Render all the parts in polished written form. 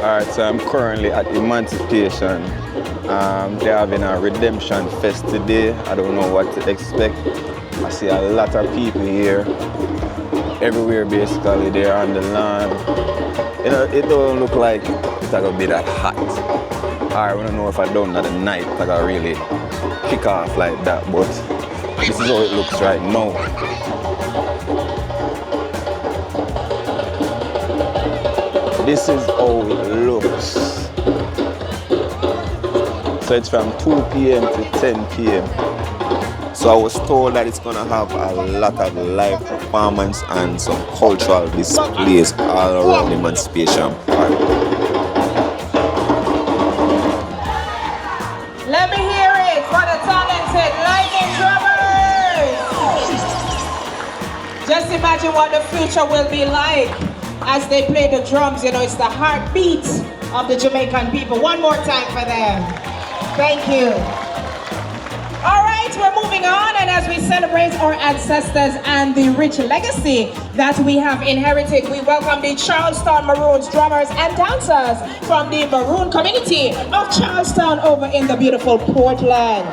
Alright, so I'm currently at Emancipation. They're having a redemption fest today. I don't know what to expect. I see a lot of people here. Everywhere basically, they're on the lawn. You know, it don't look like it's gonna be that hot. I don't know if I don't at the night, it's gonna really kick off like that, but this is how it looks right now. This is how it looks. So it's from 2 p.m. to 10 p.m. So I was told that it's gonna have a lot of live performance and some cultural displays all around Emancipation Park. Let me hear it for the talented lightning drummers. Just imagine what the future will be like as they play the drums. You know, it's the heartbeat of the Jamaican people. One more time for them. Thank you. All right, we're moving on, and as we celebrate our ancestors and the rich legacy that we have inherited, we welcome the Charlestown Maroons drummers and dancers from the Maroon community of Charlestown over in the beautiful Portland.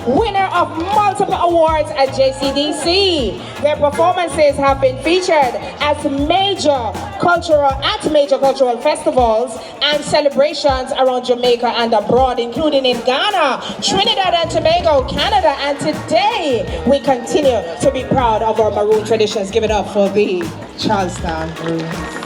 Winner of multiple awards at JCDC. Their performances have been featured at major cultural festivals and celebrations around Jamaica and abroad, including in Ghana, Trinidad and Tobago, Canada, and today we continue to be proud of our Maroon traditions. Give it up for the Charlestown Maroons.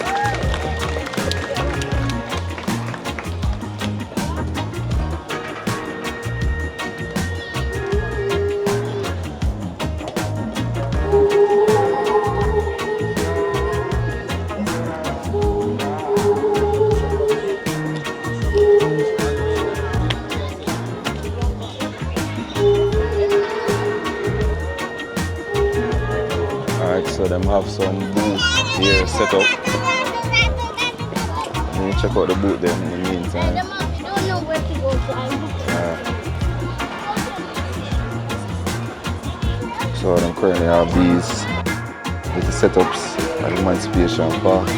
So them have some booths here set up. Let me check out the booth there in the meantime. I don't know where to go, so them currently have these little setups at Emancipation Park.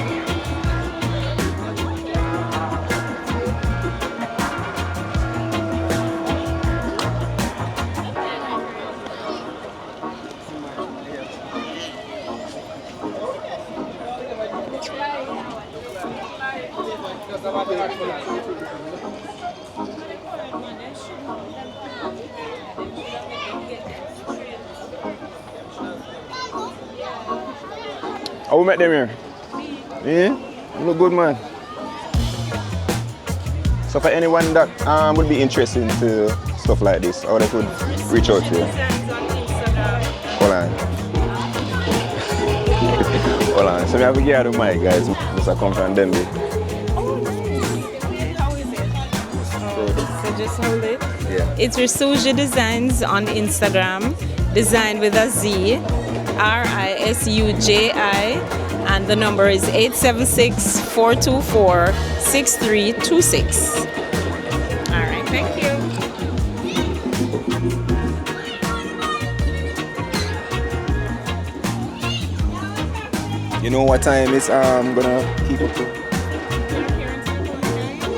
How we met them here? Yeah? You look good, man. So for anyone that would be interested into stuff like this, how they could reach out to you? Hold on. Hold on. So we have to get out of my guys. Just come from Denby. So just hold it. Yeah. It's Risuja Designs on Instagram. Design with a Z. RISUJI, and the number is 876-424-6326. All right, thank you. You know what time it's gonna keep up to?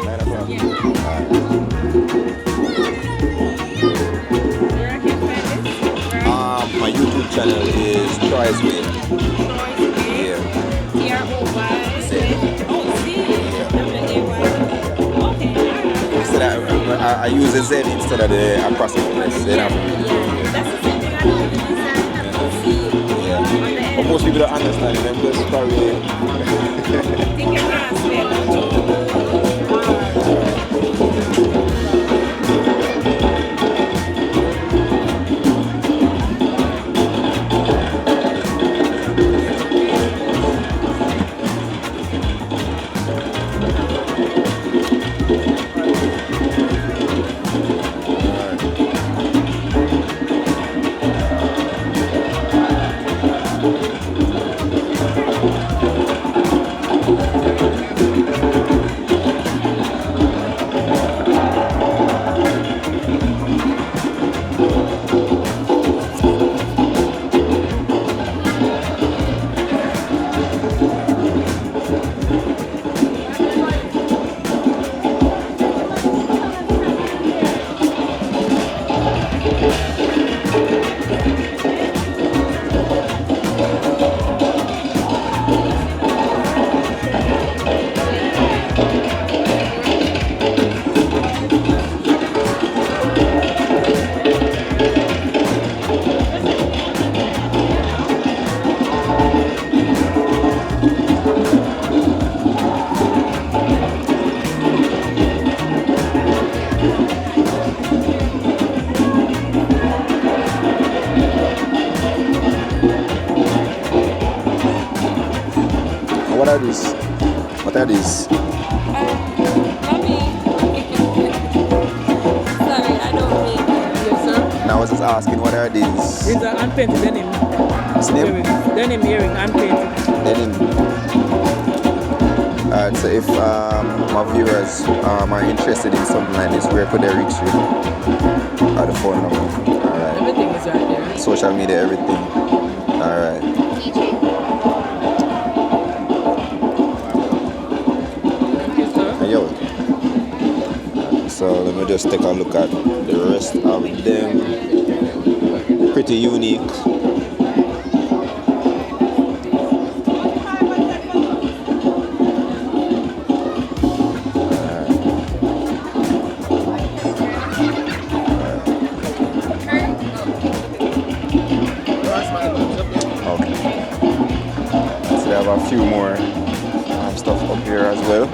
9 o'clock. My YouTube channel is Troy's Way. Yeah. Instead I use a Z instead of the apostrophe S. Yeah. But most people don't understand it. Them just probably. this? What are these? Mommy. Sorry, I don't make it. Yes, sir. Now I was just asking, what are these? These are unpainted denim. What's the name? Earring. Denim earring, unpainted. Denim. Alright, so if my viewers are interested in something like this, where could they reach you? Or the phone number? Alright. Everything is right there. Social media, everything. Alright. Thank you, sir. Yo. So let me just take a look at the rest of them. Pretty unique. A few more stuff up here as well.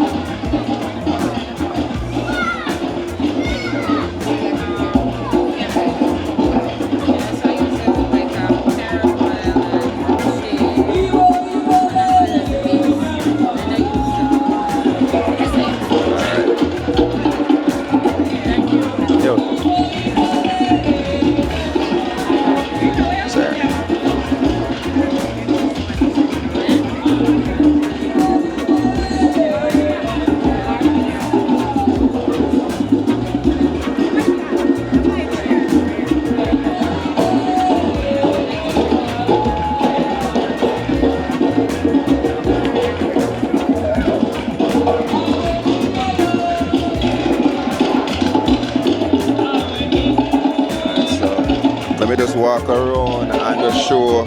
Let me just walk around and just show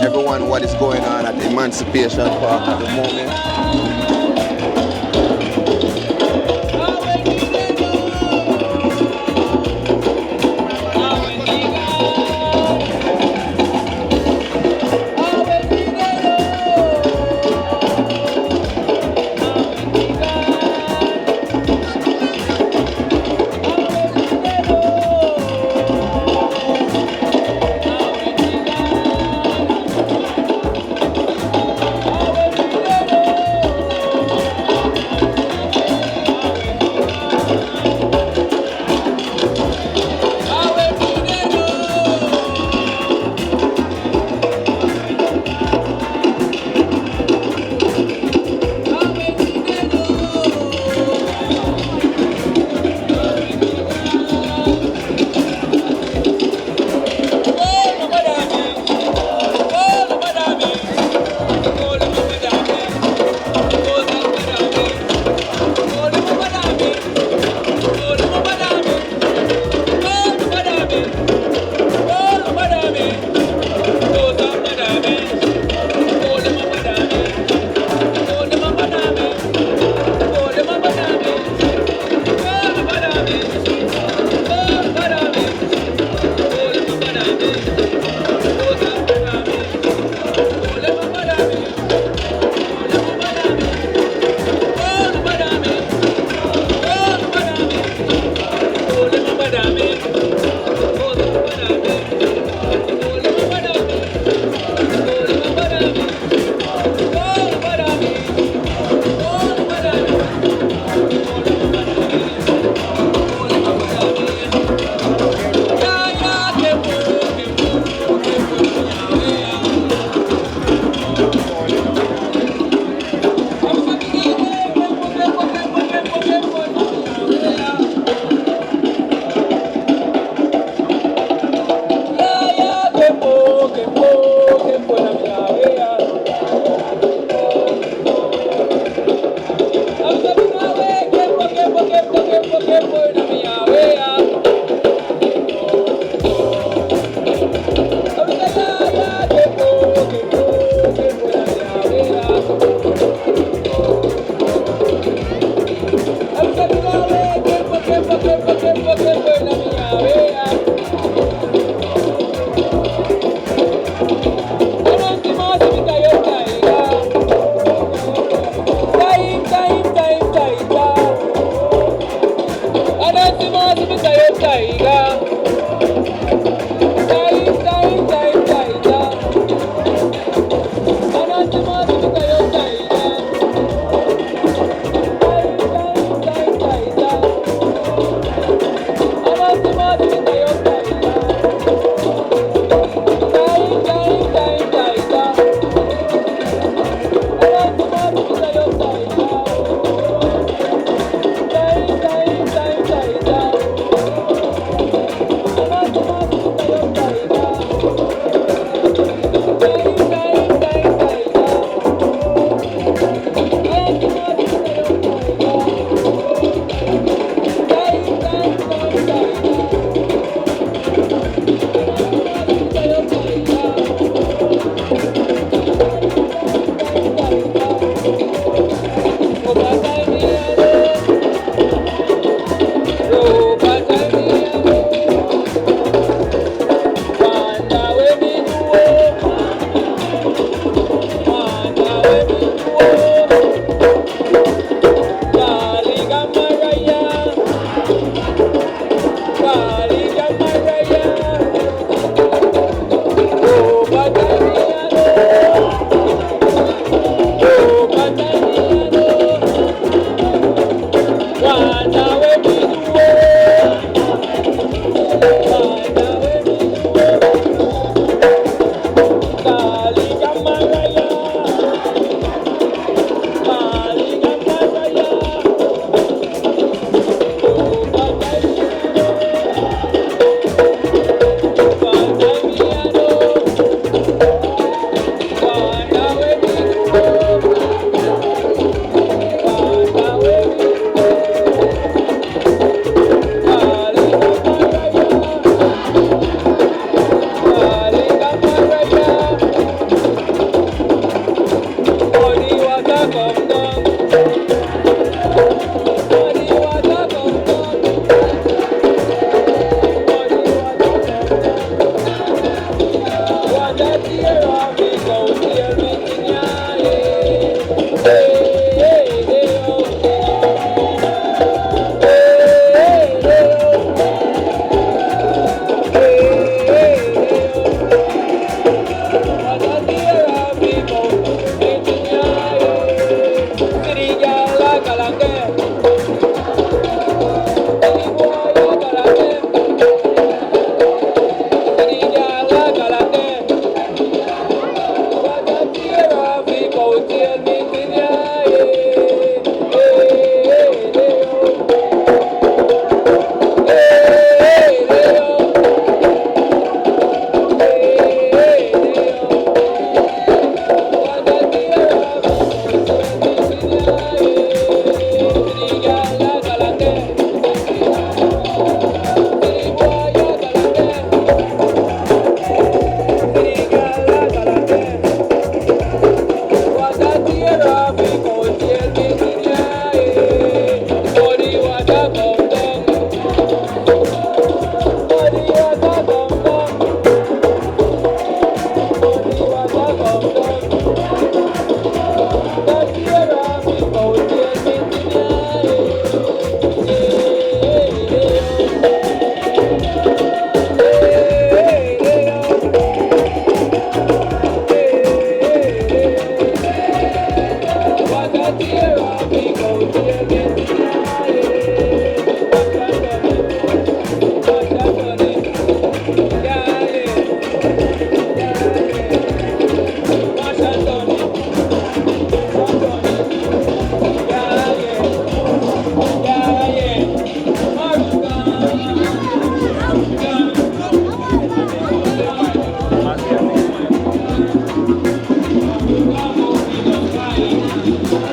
everyone what is going on at Emancipation Park at the moment.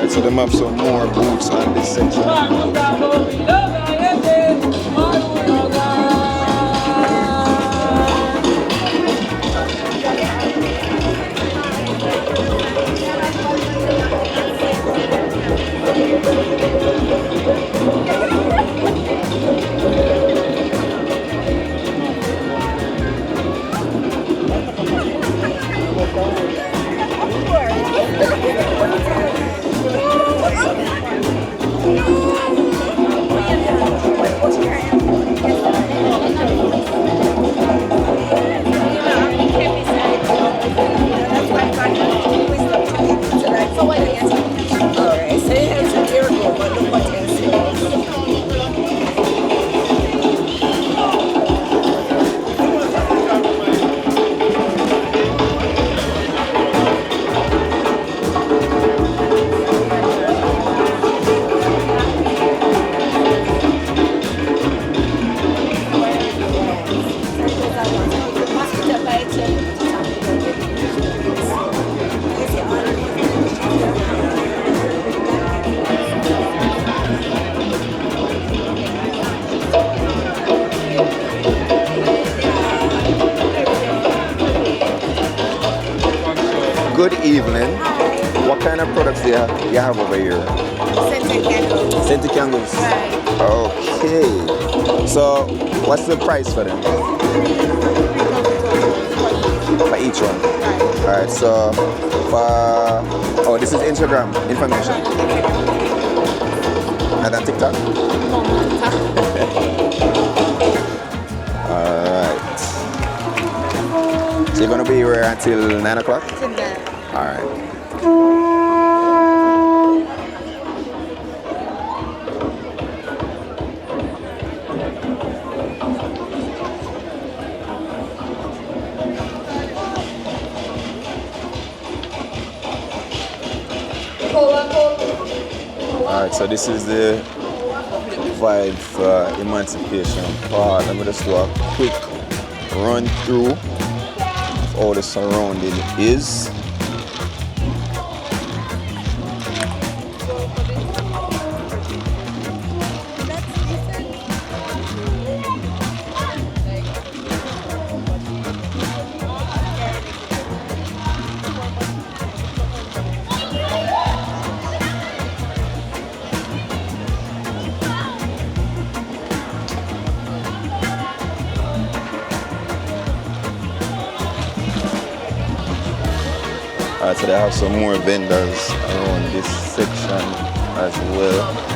So them have some more booths on this section. Good evening. What kind of products do you have over here? Scented candles. Scented candles. Right. Okay. So, what's the price for them? For each one. Right. Alright, so for this is Instagram information. And then TikTok? Alright. So you're gonna be here until 9 o'clock? Alright. Alright, so this is the vibe for Emancipation Park. Let me just do a quick run through of all the surrounding is. So they have some more vendors around this section as well.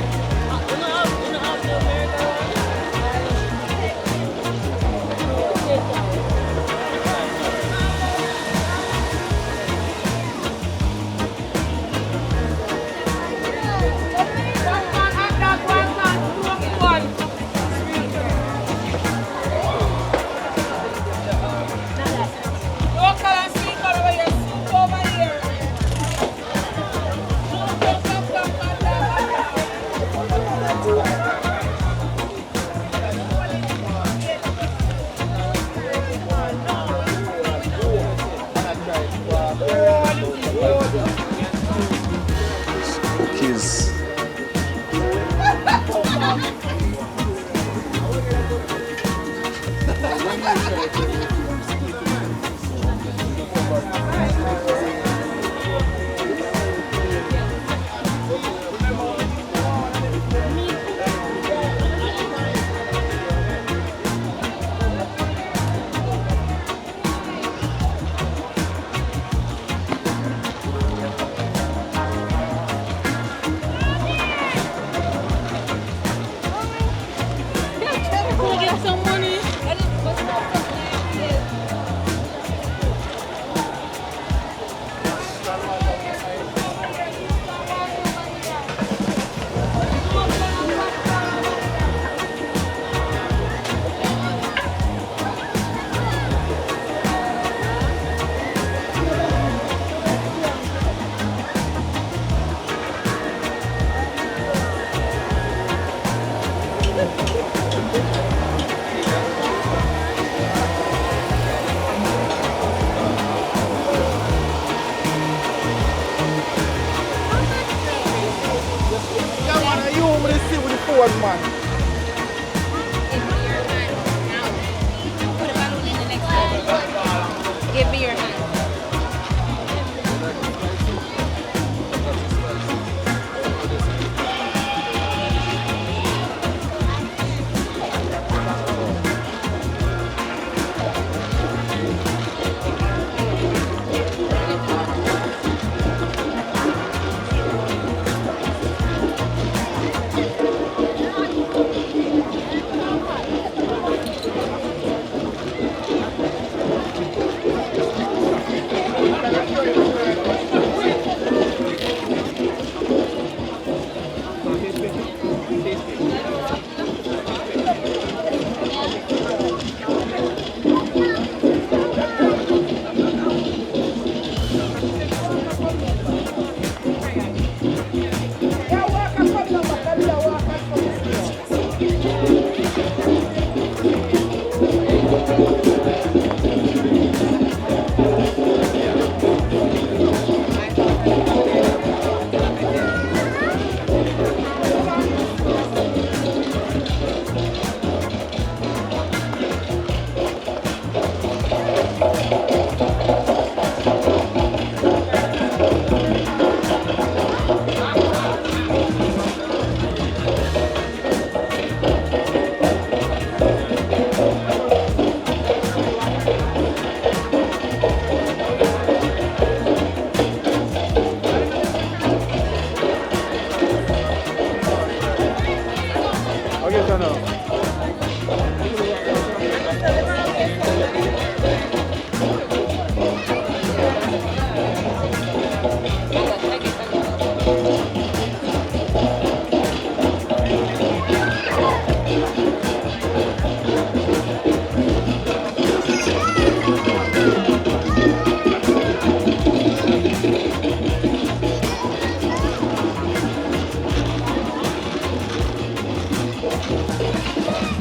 Cookies. Give me your hand.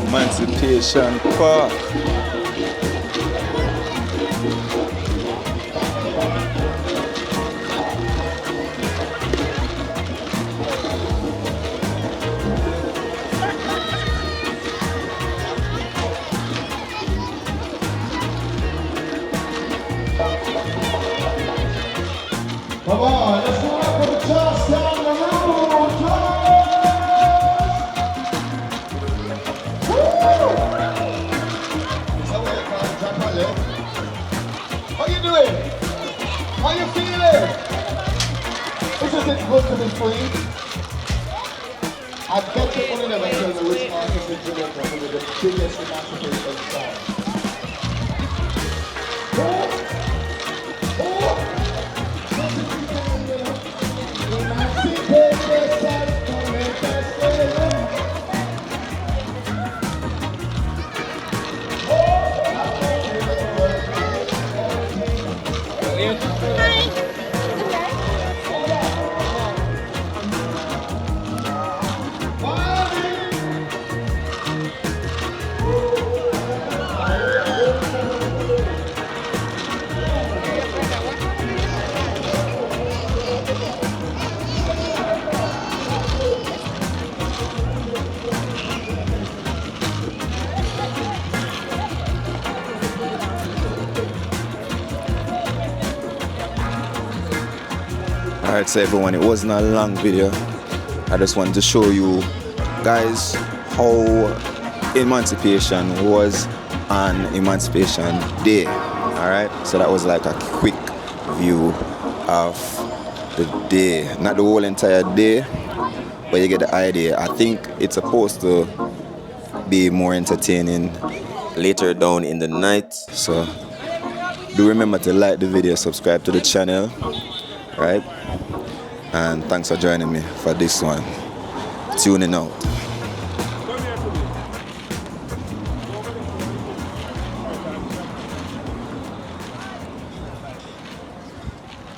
Emancipation Park. Come on, let's go up for the toss down the road. How you doing? How you feeling? Isn't it good to be free? I bet you only never tell me which artist in Jamaica will be the biggest emancipation song. Hi. Alright, so everyone, it wasn't a long video. I just wanted to show you guys how Emancipation was on Emancipation Day. Alright, so that was like a quick view of the day. Not the whole entire day, but you get the idea. I think it's supposed to be more entertaining later down in the night. So do remember to like the video, subscribe to the channel, right? And thanks for joining me for this one. Tuning out.